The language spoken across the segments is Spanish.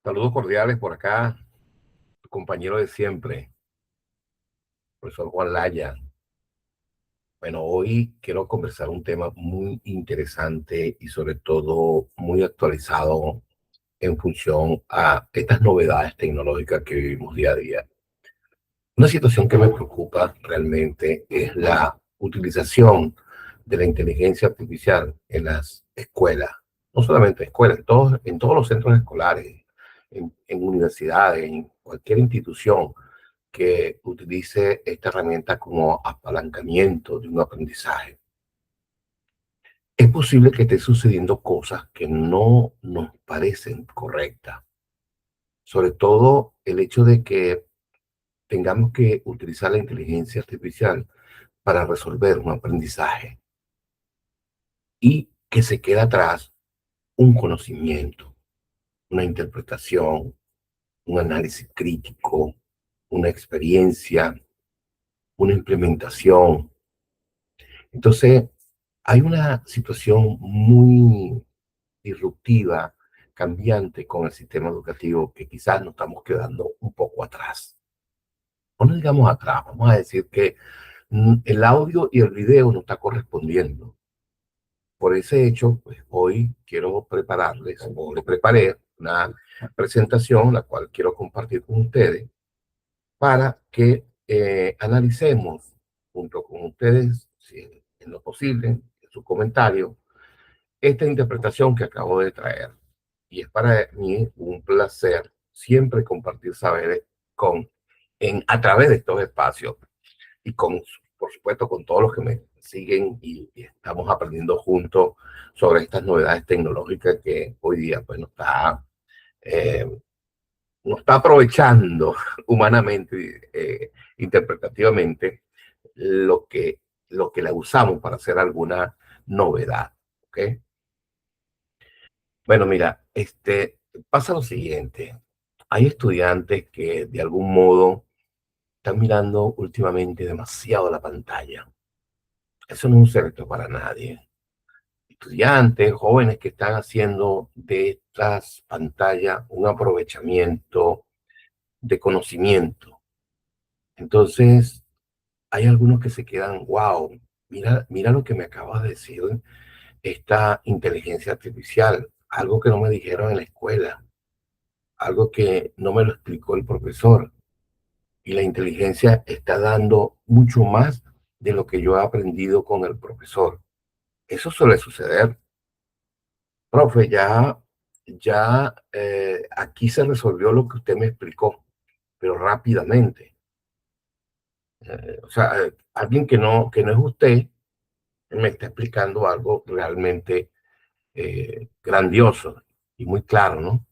Saludos cordiales por acá, tu compañero de siempre, profesor Juan Laya. Bueno, hoy quiero conversar un tema muy interesante y sobre todo muy actualizado en función a estas novedades tecnológicas que vivimos día a día. Una situación que me preocupa realmente es la utilización de la inteligencia artificial en las escuelas, no solamente en escuelas, en todos los centros escolares, en universidades, en cualquier institución que utilice esta herramienta como apalancamiento de un aprendizaje. Es posible que esté sucediendo cosas que no nos parecen correctas, sobre todo el hecho de que tengamos que utilizar la inteligencia artificial para resolver un aprendizaje y que se quede atrás un conocimiento, una interpretación, un análisis crítico, una experiencia, una implementación. Entonces, hay una situación muy disruptiva, cambiante con el sistema educativo que quizás nos estamos quedando un poco atrás. O no digamos atrás, vamos a decir que el audio y el video no está correspondiendo. Por ese hecho, pues hoy quiero prepararles, o les preparé una presentación, la cual quiero compartir con ustedes, para que analicemos junto con ustedes, si en lo posible, en su comentario, esta interpretación que acabo de traer. Y es para mí un placer siempre compartir saberes a través de estos espacios y por supuesto, con todos los que me siguen y estamos aprendiendo juntos sobre estas novedades tecnológicas que hoy día pues eh, nos está aprovechando humanamente, interpretativamente, lo que, lo que la usamos para hacer alguna novedad. ¿Ok? Bueno, mira, pasa lo siguiente. Hay estudiantes que de algún modo están mirando últimamente demasiado la pantalla. Eso no es un secreto para nadie. Estudiantes, jóvenes que están haciendo de estas pantallas un aprovechamiento de conocimiento. Entonces, hay algunos que se quedan, wow, mira lo que me acabas de decir, esta inteligencia artificial, algo que no me dijeron en la escuela, algo que no me lo explicó el profesor. Y la inteligencia está dando mucho más de lo que yo he aprendido con el profesor. Eso suele suceder. Profe, aquí se resolvió lo que usted me explicó, pero rápidamente. Alguien que no es usted me está explicando algo realmente grandioso y muy claro, ¿no?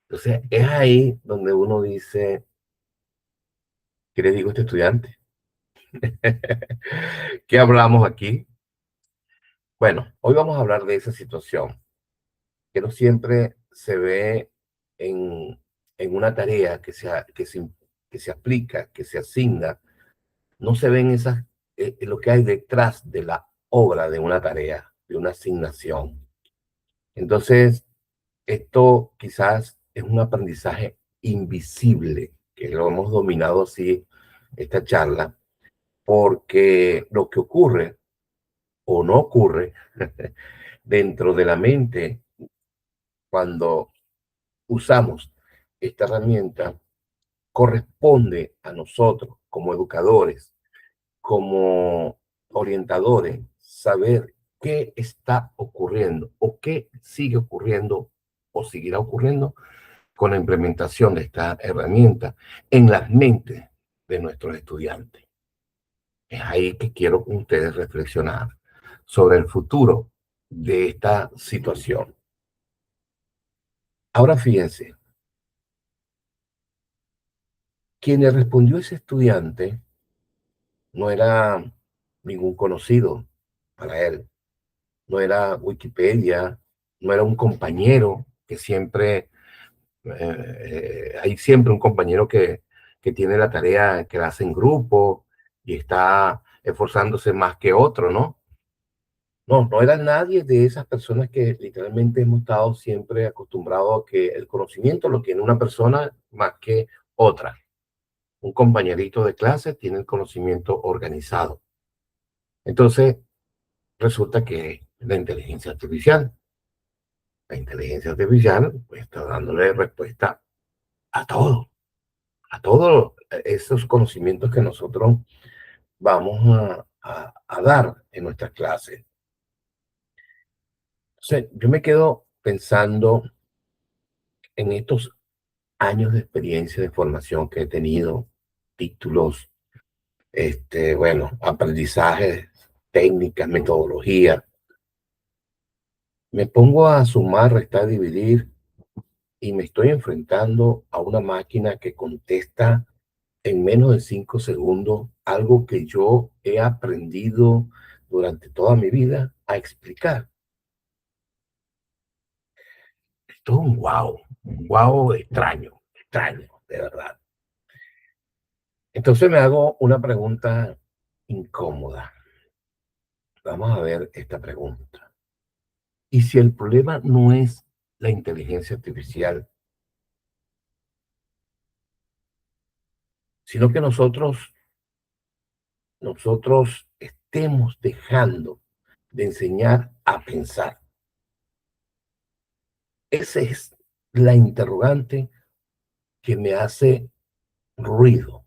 Entonces, es ahí donde uno dice, ¿qué le digo a este estudiante? ¿Qué hablamos aquí? Bueno, hoy vamos a hablar de esa situación, que no siempre se ve en, en una tarea que se aplica, que se asigna, no se ven lo que hay detrás de la obra de una tarea, de una asignación. Entonces, esto quizás es un aprendizaje invisible, que lo hemos dominado así, esta charla, porque lo que ocurre o no ocurre dentro de la mente cuando usamos esta herramienta corresponde a nosotros como educadores, como orientadores, saber qué está ocurriendo o qué sigue ocurriendo o seguirá ocurriendo con la implementación de esta herramienta en las mentes de nuestros estudiantes. Es ahí que quiero con ustedes reflexionar sobre el futuro de esta situación. Ahora fíjense, quien le respondió a ese estudiante no era ningún conocido para él, no era Wikipedia, no era un compañero que siempre, hay siempre un compañero que tiene la tarea que la hace en grupo y está esforzándose más que otro, ¿no? no era nadie de esas personas que literalmente hemos estado siempre acostumbrados a que el conocimiento lo tiene una persona más que otra. Un compañerito de clase tiene el conocimiento organizado. Entonces, resulta que la inteligencia artificial pues, está dándole respuesta a todo, a todos esos conocimientos que nosotros vamos a dar en nuestras clases. Entonces, yo me quedo pensando en estos años de experiencia de formación que he tenido, títulos, bueno, aprendizajes, técnicas, metodología. Me pongo a sumar, restar, dividir y me estoy enfrentando a una máquina que contesta en menos de 5 segundos algo que yo he aprendido durante toda mi vida a explicar. Esto es un wow extraño, extraño, de verdad. Entonces me hago una pregunta incómoda. Vamos a ver esta pregunta. ¿Y si el problema no es la inteligencia artificial, sino que nosotros estemos dejando de enseñar a pensar? Esa es la interrogante que me hace ruido. O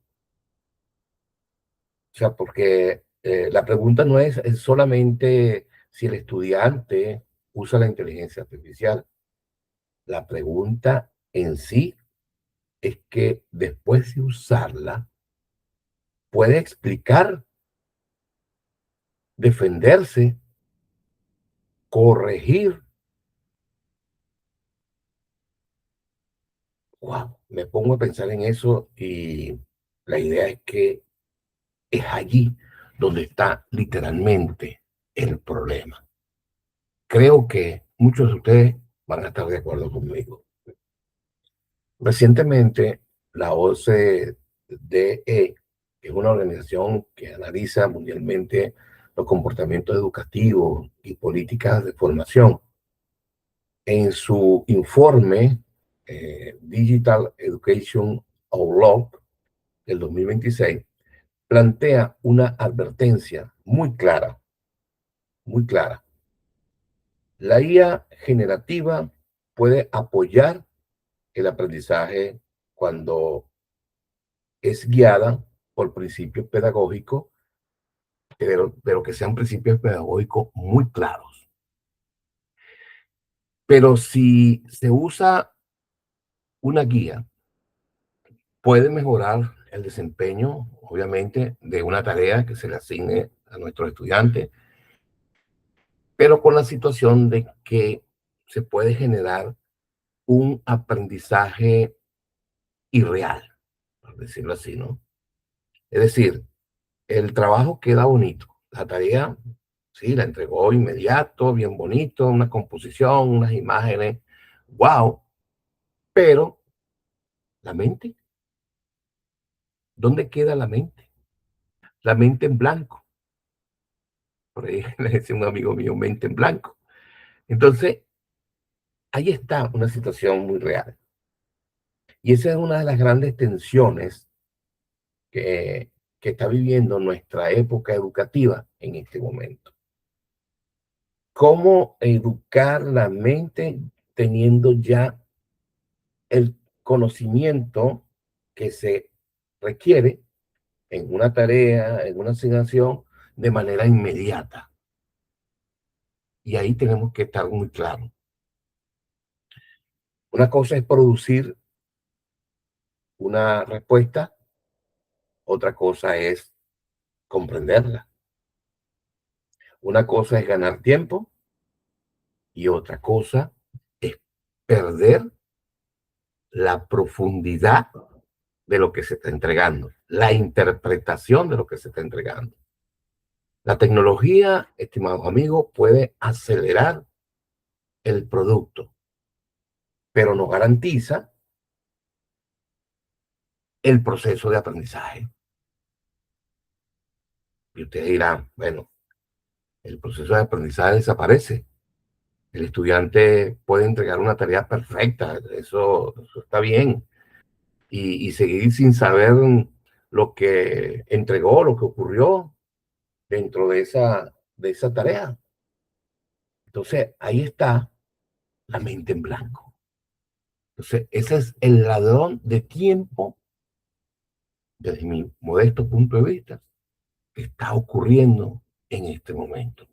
sea, porque la pregunta no es solamente si el estudiante usa la inteligencia artificial. La pregunta en sí es que después de usarla, puede explicar, defenderse, corregir. Wow, me pongo a pensar en eso y la idea es que es allí donde está literalmente el problema. Creo que muchos de ustedes van a estar de acuerdo conmigo. Recientemente, la OCDE, que es una organización que analiza mundialmente los comportamientos educativos y políticas de formación, en su informe Digital Education Outlook del 2026, plantea una advertencia muy clara. La IA generativa puede apoyar el aprendizaje cuando es guiada por principios pedagógicos, pero que sean principios pedagógicos muy claros. Pero si se usa una guía, puede mejorar el desempeño, obviamente, de una tarea que se le asigne a nuestros estudiantes, pero con la situación de que se puede generar un aprendizaje irreal, por decirlo así, ¿no? Es decir, el trabajo queda bonito, la tarea, sí, la entregó inmediato, bien bonito, una composición, unas imágenes, wow, pero la mente, ¿dónde queda la mente? La mente en blanco, por ahí le decía un amigo mío, mente en blanco. Entonces, ahí está una situación muy real. Y esa es una de las grandes tensiones que, que está viviendo nuestra época educativa en este momento. ¿Cómo educar la mente teniendo ya el conocimiento que se requiere en una tarea, en una asignación, de manera inmediata? Y ahí tenemos que estar muy claros. Una cosa es producir una respuesta, otra cosa es comprenderla. Una cosa es ganar tiempo y otra cosa es perder la profundidad de lo que se está entregando, la interpretación de lo que se está entregando. La tecnología, estimados amigos, puede acelerar el producto, pero no garantiza el proceso de aprendizaje. Y ustedes dirán, bueno, el proceso de aprendizaje desaparece. El estudiante puede entregar una tarea perfecta, eso está bien, y seguir sin saber lo que entregó, lo que ocurrió dentro de esa tarea. Entonces, ahí está la mente en blanco. Entonces, ese es el ladrón de tiempo, desde mi modesto punto de vista, que está ocurriendo en este momento.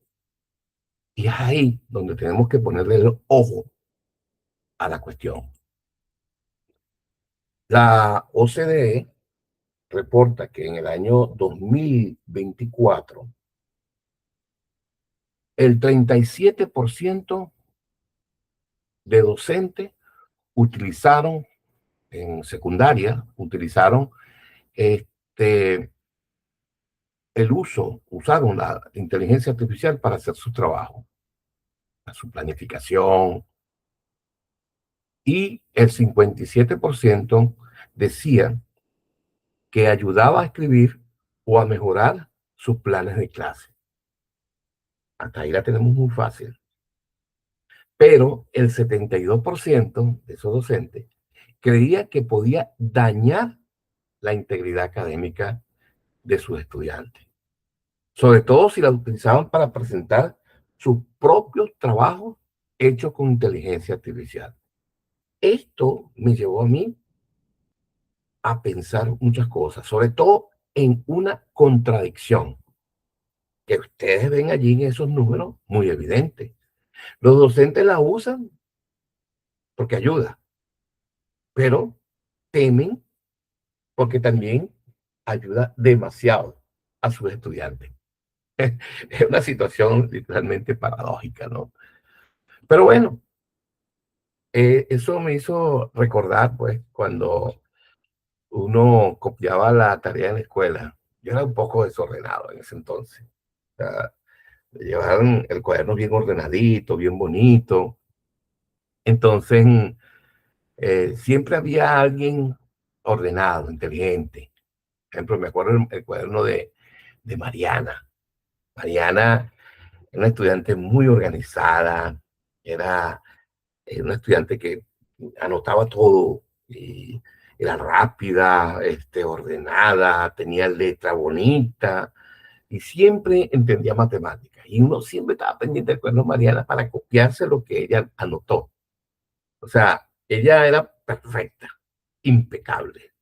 Y es ahí donde tenemos que ponerle el ojo a la cuestión. La OCDE reporta que en el año 2024, el 37% de docentes utilizaron en secundaria, utilizaron este, usaron la inteligencia artificial para hacer su trabajo, su planificación, y el 57% decía que ayudaba a escribir o a mejorar sus planes de clase. Hasta ahí la tenemos muy fácil. Pero el 72% de esos docentes creía que podía dañar la integridad académica de sus estudiantes, sobre todo si la utilizaban para presentar sus propios trabajos hechos con inteligencia artificial. Esto me llevó a mí a pensar muchas cosas, sobre todo en una contradicción que ustedes ven allí en esos números muy evidentes. Los docentes la usan porque ayuda, pero temen porque también ayuda demasiado a sus estudiantes. Es una situación literalmente paradójica, ¿no? Pero bueno, eso me hizo recordar, pues, cuando uno copiaba la tarea en la escuela. Yo era un poco desordenado en ese entonces. O sea, llevaban el cuaderno bien ordenadito, bien bonito. Entonces, siempre había alguien ordenado, inteligente. Por ejemplo, me acuerdo el cuaderno de Mariana. Mariana era una estudiante muy organizada, era una estudiante que anotaba todo y era rápida, ordenada, tenía letra bonita y siempre entendía matemáticas. Y uno siempre estaba pendiente del cuaderno de Mariana para copiarse lo que ella anotó. O sea, ella era perfecta, impecable.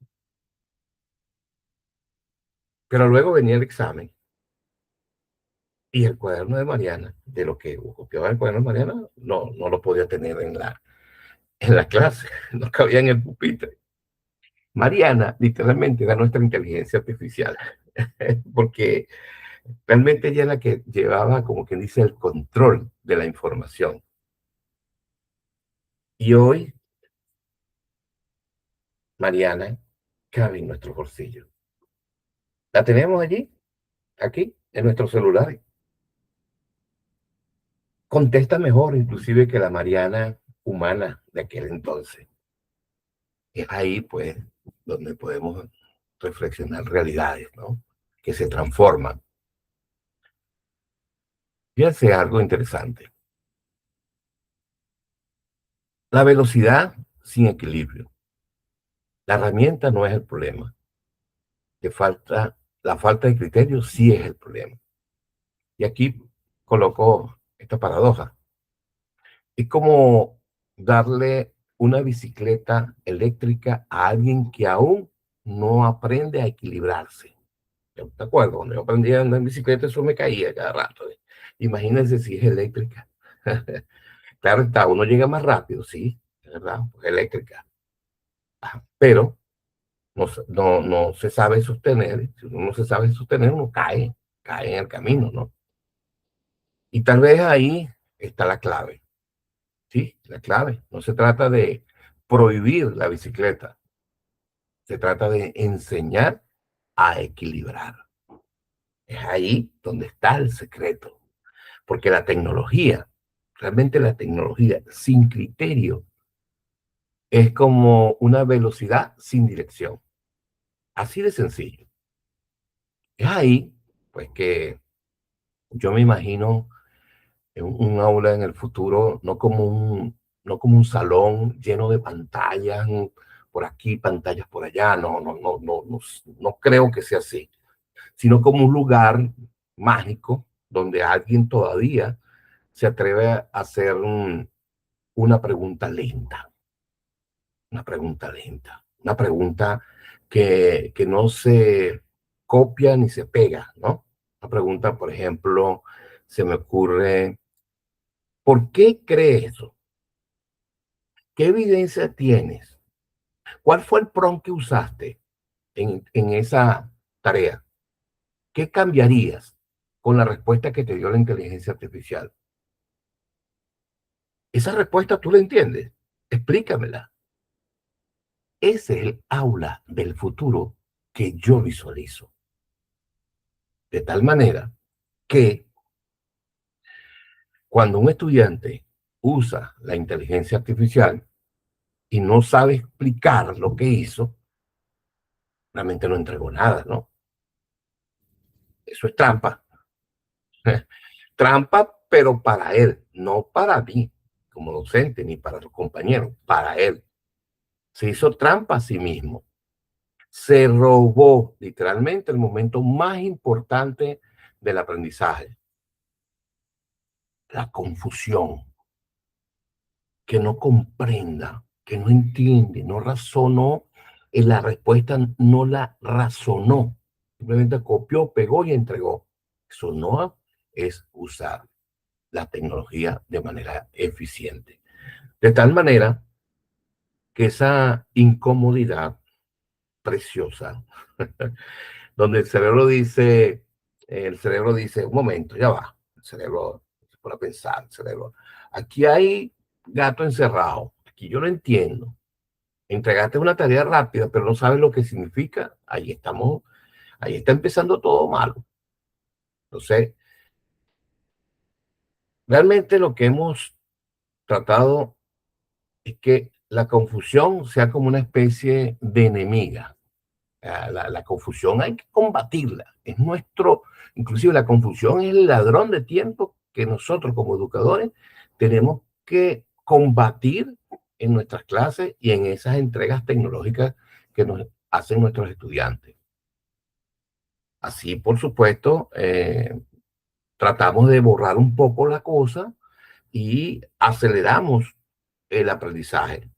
Pero luego venía el examen y el cuaderno de Mariana, de lo que copiaba el cuaderno de Mariana, no lo podía tener en la clase, no cabía en el pupitre. Mariana literalmente era nuestra inteligencia artificial, porque realmente ella es la que llevaba, como quien dice, el control de la información. Y hoy Mariana cabe en nuestros bolsillos. La tenemos allí, aquí, en nuestros celulares. Contesta mejor inclusive que la Mariana humana de aquel entonces. Es ahí, pues, donde podemos reflexionar realidades, ¿no? Que se transforman. Fíjense algo interesante. La velocidad sin equilibrio. La herramienta no es el problema. La falta de criterio sí es el problema. Y aquí coloco esta paradoja. Es como darle una bicicleta eléctrica a alguien que aún no aprende a equilibrarse. Yo te acuerdo, cuando yo aprendí a andar en bicicleta, eso me caía cada rato. Imagínense si es eléctrica. Claro está, uno llega más rápido, sí, es verdad, pues eléctrica. Pero no se sabe sostener. Si uno no se sabe sostener, uno cae en el camino, ¿no? Y tal vez ahí está la clave, ¿sí? La clave. No se trata de prohibir la bicicleta, se trata de enseñar a equilibrar. Es ahí donde está el secreto, porque la tecnología, realmente la tecnología sin criterio, es como una velocidad sin dirección. Así de sencillo. Es ahí, pues, que yo me imagino en un aula en el futuro, no como un salón lleno de pantallas por aquí, pantallas por allá, no creo que sea así, sino como un lugar mágico donde alguien todavía se atreve a hacer una pregunta lenta, una pregunta lenta, una pregunta que no se copia ni se pega, ¿no? Una pregunta, por ejemplo, se me ocurre, ¿por qué crees eso? ¿Qué evidencia tienes? ¿Cuál fue el prompt que usaste en esa tarea? ¿Qué cambiarías con la respuesta que te dio la inteligencia artificial? Esa respuesta tú la entiendes. Explícamela. Ese es el aula del futuro que yo visualizo. De tal manera que cuando un estudiante usa la inteligencia artificial y no sabe explicar lo que hizo, realmente no entregó nada, ¿no? Eso es trampa. Trampa, pero para él, no para mí como docente ni para los compañeros, para él. Se hizo trampa a sí mismo. Se robó literalmente el momento más importante del aprendizaje, la confusión, que no comprenda, que no entiende, no razonó, en la respuesta no la razonó, simplemente copió, pegó y entregó. Eso no es usar la tecnología de manera eficiente. De tal manera que esa incomodidad preciosa, donde el cerebro dice, un momento, ya va, el cerebro se pone a pensar, el cerebro, aquí hay gato encerrado, aquí yo lo entiendo, entregaste una tarea rápida, pero no sabes lo que significa, ahí está empezando todo malo. Entonces, realmente lo que hemos tratado es que la confusión sea como una especie de enemiga. La confusión hay que combatirla. Es nuestro, inclusive la confusión es el ladrón de tiempo que nosotros como educadores tenemos que combatir en nuestras clases y en esas entregas tecnológicas que nos hacen nuestros estudiantes. Así, por supuesto, tratamos de borrar un poco la cosa y aceleramos el aprendizaje.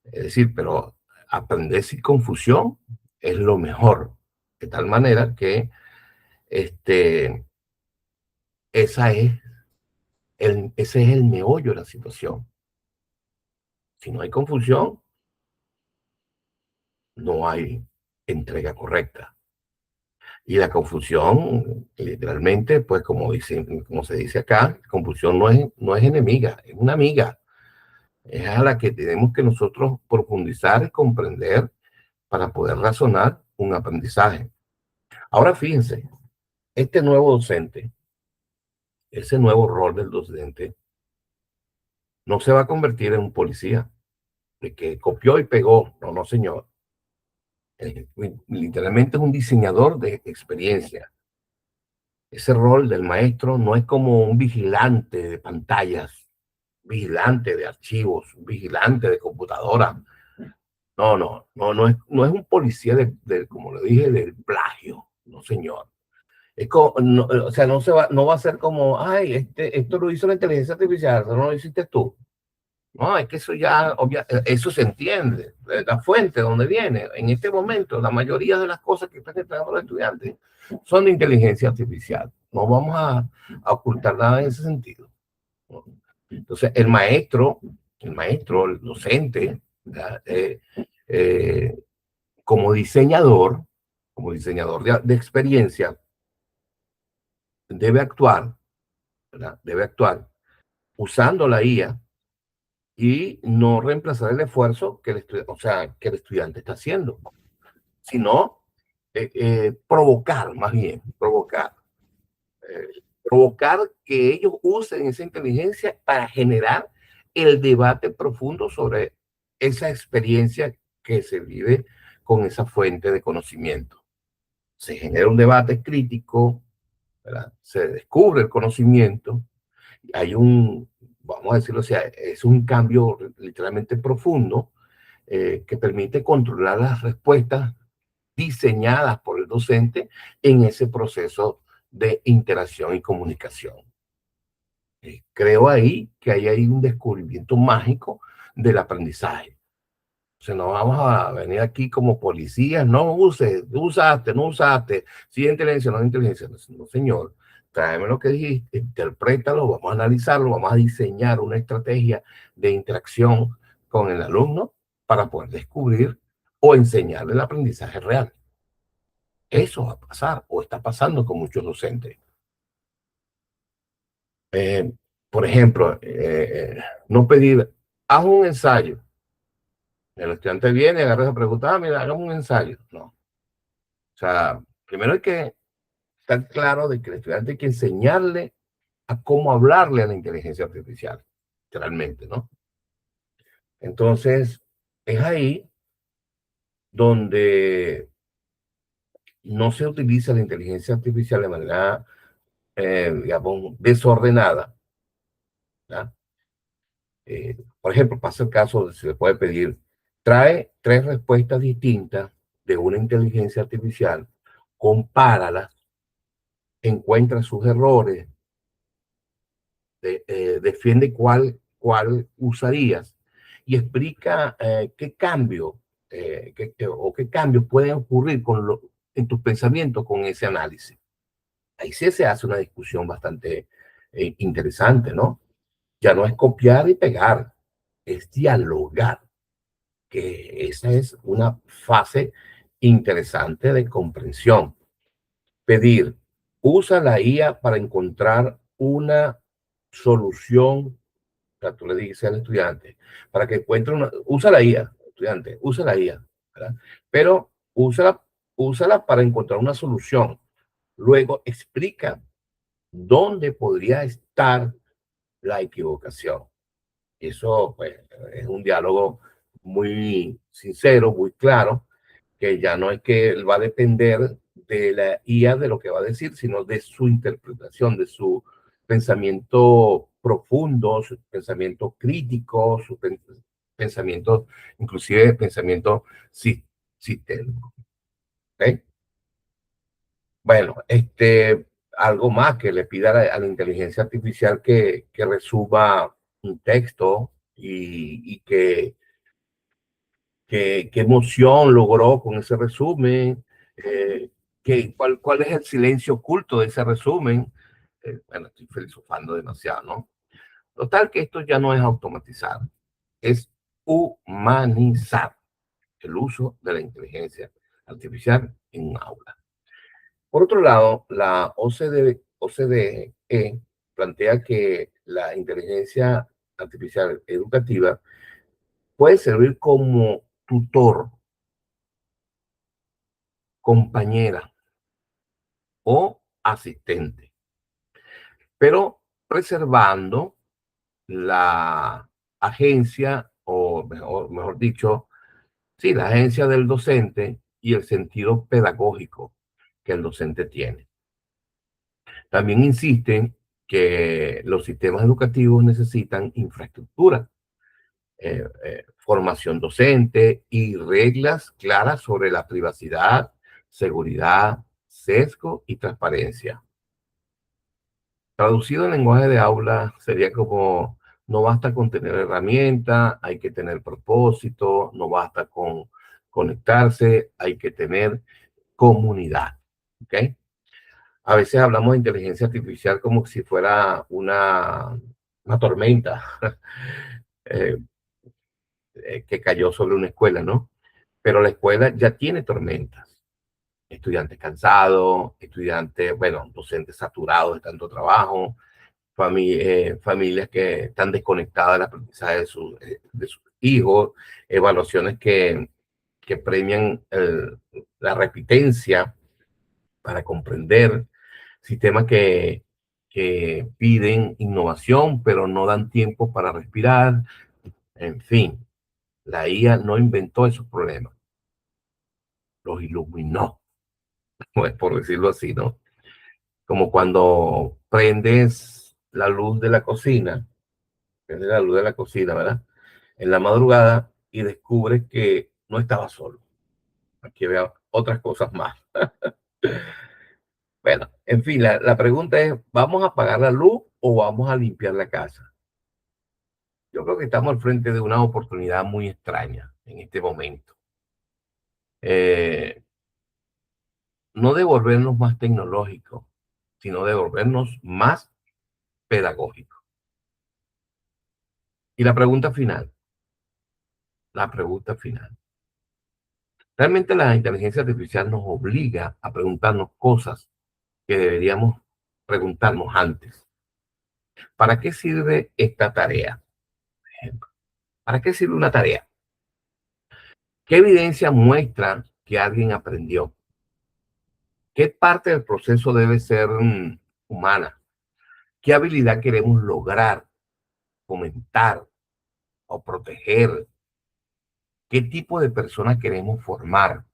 Es decir, pero aprender sin confusión es lo mejor. De tal manera que este, ese es el meollo de la situación. Si no hay confusión, no hay entrega correcta. Y la confusión, literalmente, pues como se dice acá, confusión no es enemiga, es una amiga. Es a la que tenemos que nosotros profundizar y comprender para poder razonar un aprendizaje. Ahora fíjense, este nuevo docente, ese nuevo rol del docente, no se va a convertir en un policía de que copió y pegó. No, no, señor. Literalmente es un diseñador de experiencia. Ese rol del maestro no es como un vigilante de pantallas, vigilante de archivos, vigilante de computadora. No es un policía como le dije, del plagio. No, señor. O sea, no va a ser como, ay, esto lo hizo la inteligencia artificial, no lo hiciste tú. No, es que eso eso se entiende, la fuente de donde viene. En este momento, la mayoría de las cosas que están entregando los estudiantes son de inteligencia artificial. No vamos a ocultar nada en ese sentido. ¿No? Entonces, el docente, eh, como diseñador, de experiencia, debe actuar, ¿verdad? Debe actuar usando la IA y no reemplazar el esfuerzo o sea, que el estudiante está haciendo, sino provocar, más bien, provocar que ellos usen esa inteligencia para generar el debate profundo sobre esa experiencia que se vive con esa fuente de conocimiento. Se genera un debate crítico, ¿verdad? Se descubre el conocimiento, hay un, vamos a decirlo así, es un cambio literalmente profundo que permite controlar las respuestas diseñadas por el docente en ese proceso de interacción y comunicación. Creo ahí que hay ahí un descubrimiento mágico del aprendizaje. O sea, no vamos a venir aquí como policías, no uses, usaste, no usaste, si es inteligencia, no es inteligencia. No, no, señor, tráeme lo que dijiste, interprétalo, vamos a analizarlo, vamos a diseñar una estrategia de interacción con el alumno para poder descubrir o enseñarle el aprendizaje real. Eso va a pasar o está pasando con muchos docentes. Eh, por ejemplo, no pedir, haz un ensayo. El estudiante viene, agarra esa pregunta, mira, hagamos un ensayo. No. O sea, primero hay que estar claro de que el estudiante hay que enseñarle a cómo hablarle a la inteligencia artificial, literalmente, ¿no? Entonces, es ahí donde no se utiliza la inteligencia artificial de manera, digamos, desordenada, ¿ya? Por ejemplo, pasa el caso de se le puede pedir, trae tres respuestas distintas de una inteligencia artificial, compáralas, encuentra sus errores, defiende cuál usarías y explica qué cambio o qué cambios pueden ocurrir en tus pensamientos con ese análisis. Ahí sí se hace una discusión bastante interesante, ¿no? Ya no es copiar y pegar, es dialogar, que esa es una fase interesante de comprensión. Pedir, usa la IA para encontrar una solución. O sea, tú le dices al estudiante, para que encuentre una, usa la IA, estudiante, usa la IA, ¿verdad? Pero úsala para encontrar una solución. Luego explica dónde podría estar la equivocación. Eso, pues, es un diálogo muy sincero, muy claro, que ya no es que él va a depender de la IA de lo que va a decir, sino de su interpretación, de su pensamiento profundo, su pensamiento crítico, su pensamiento, inclusive pensamiento sistémico. ¿Okay? Bueno, algo más que le pida a la inteligencia artificial que resuma un texto y qué emoción logró con ese resumen, cuál es el silencio oculto de ese resumen. Bueno, estoy filosofando demasiado, ¿no? Total que esto ya no es automatizar, es humanizar el uso de la inteligencia artificial en un aula. Por otro lado, la OCDE plantea que la inteligencia artificial educativa puede servir como tutor, compañera o asistente, pero preservando la agencia, o mejor dicho, sí, la agencia del docente y el sentido pedagógico que el docente tiene. También insisten que los sistemas educativos necesitan infraestructura, formación docente y reglas claras sobre la privacidad, seguridad, sesgo y transparencia. Traducido en lenguaje de aula sería como, no basta con tener herramientas, hay que tener propósito, no basta con conectarse, hay que tener comunidad. ¿Ok? A veces hablamos de inteligencia artificial como si fuera una tormenta eh, que cayó sobre una escuela, ¿no? Pero la escuela ya tiene tormentas. Estudiantes cansados, estudiantes, bueno, docentes saturados de tanto trabajo, familias que están desconectadas del aprendizaje de sus hijos, evaluaciones que premian la repitencia para comprender, sistemas que piden innovación, pero no dan tiempo para respirar. En fin, la IA no inventó esos problemas, los iluminó, pues, por decirlo así, ¿no? como cuando prendes la luz de la cocina, prende la luz de la cocina, ¿verdad? En la madrugada y descubres que no estaba solo. Aquí veo otras cosas más. Bueno, en fin, la pregunta es, ¿vamos a apagar la luz o vamos a limpiar la casa? Yo creo que estamos al frente de una oportunidad muy extraña en este momento. Eh, no devolvernos más tecnológicos, sino devolvernos más pedagógicos. Y la pregunta final. Realmente la inteligencia artificial nos obliga a preguntarnos cosas que deberíamos preguntarnos antes. ¿Para qué sirve esta tarea? Por ejemplo, ¿para qué sirve una tarea? ¿Qué evidencia muestra que alguien aprendió? ¿Qué parte del proceso debe ser humana? ¿Qué habilidad queremos lograr, fomentar o proteger? ¿Qué tipo de persona queremos formar?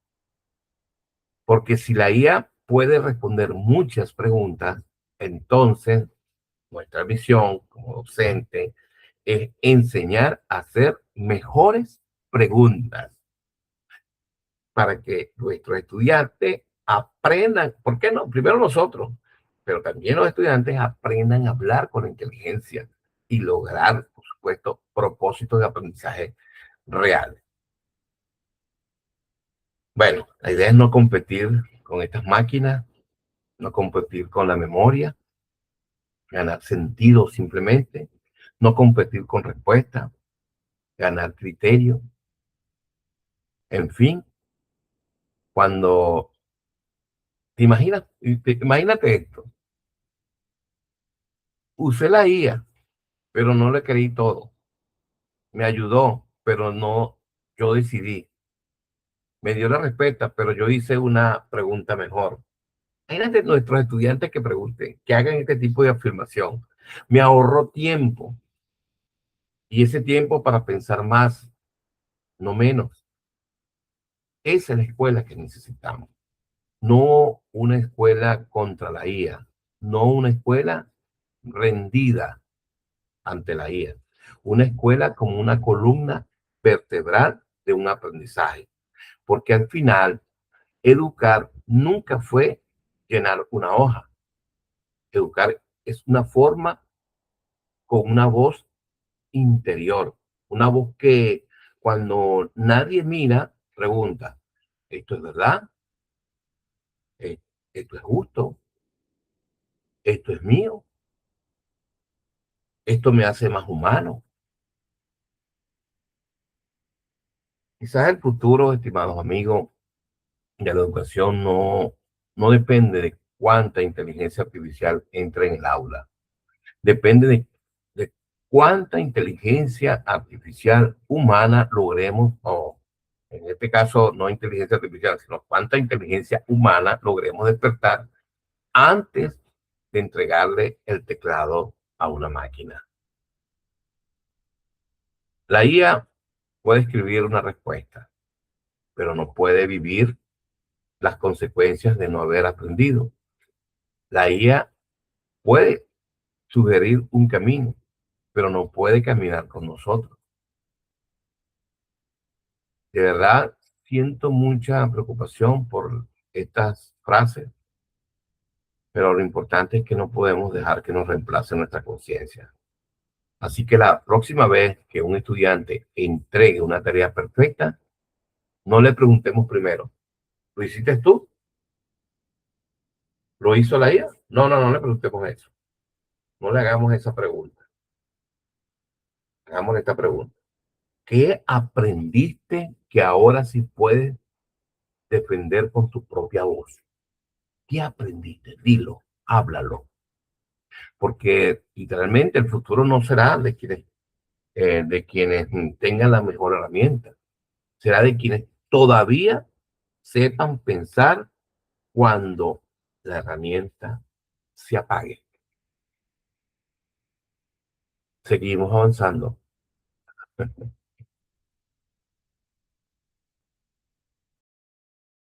Porque si la IA puede responder muchas preguntas, entonces nuestra misión como docente es enseñar a hacer mejores preguntas para que nuestros estudiantes aprendan, ¿por qué no? Primero nosotros, pero también los estudiantes aprendan a hablar con la inteligencia y lograr, por supuesto, propósitos de aprendizaje reales. Bueno, la idea es no competir con estas máquinas, no competir con la memoria, ganar sentido simplemente, no competir con respuesta, ganar criterio, en fin, cuando imagínate esto, usé la IA, pero no le creí todo, me ayudó, pero no, yo decidí, me dio la respuesta, pero yo hice una pregunta mejor. Imagínate nuestros estudiantes que pregunten, que hagan este tipo de afirmación. Me ahorró tiempo y ese tiempo para pensar más, no menos. Esa es la escuela que necesitamos. No una escuela contra la IA, no una escuela rendida ante la IA, una escuela como una columna vertebral de un aprendizaje, porque al final educar nunca fue llenar una hoja, educar es una forma con una voz interior, una voz que cuando nadie mira, pregunta, ¿esto es verdad? Eh, ¿Esto es justo? ¿Esto es mío? ¿Esto me hace más humano? Quizás el futuro, estimados amigos, de la educación no depende de cuánta inteligencia artificial entre en el aula. Depende de cuánta inteligencia artificial humana logremos, o en este caso no inteligencia artificial, sino cuánta inteligencia humana logremos despertar antes de entregarle el teclado a una máquina. La IA puede escribir una respuesta, pero no puede vivir las consecuencias de no haber aprendido. La IA puede sugerir un camino, pero no puede caminar con nosotros. De verdad, siento mucha preocupación por estas frases, pero lo importante es que no podemos dejar que nos reemplace nuestra conciencia. Así que la próxima vez que un estudiante entregue una tarea perfecta, no le preguntemos primero, ¿lo hiciste tú? ¿Lo hizo la IA? No le preguntemos eso. No le hagamos esa pregunta. Hagamos esta pregunta. ¿Qué aprendiste que ahora sí puedes defender con tu propia voz? ¿Qué aprendiste? Dilo, háblalo. Porque literalmente el futuro no será de quienes tengan la mejor herramienta. Será de quienes todavía sepan pensar cuando la herramienta se apague. Seguimos avanzando.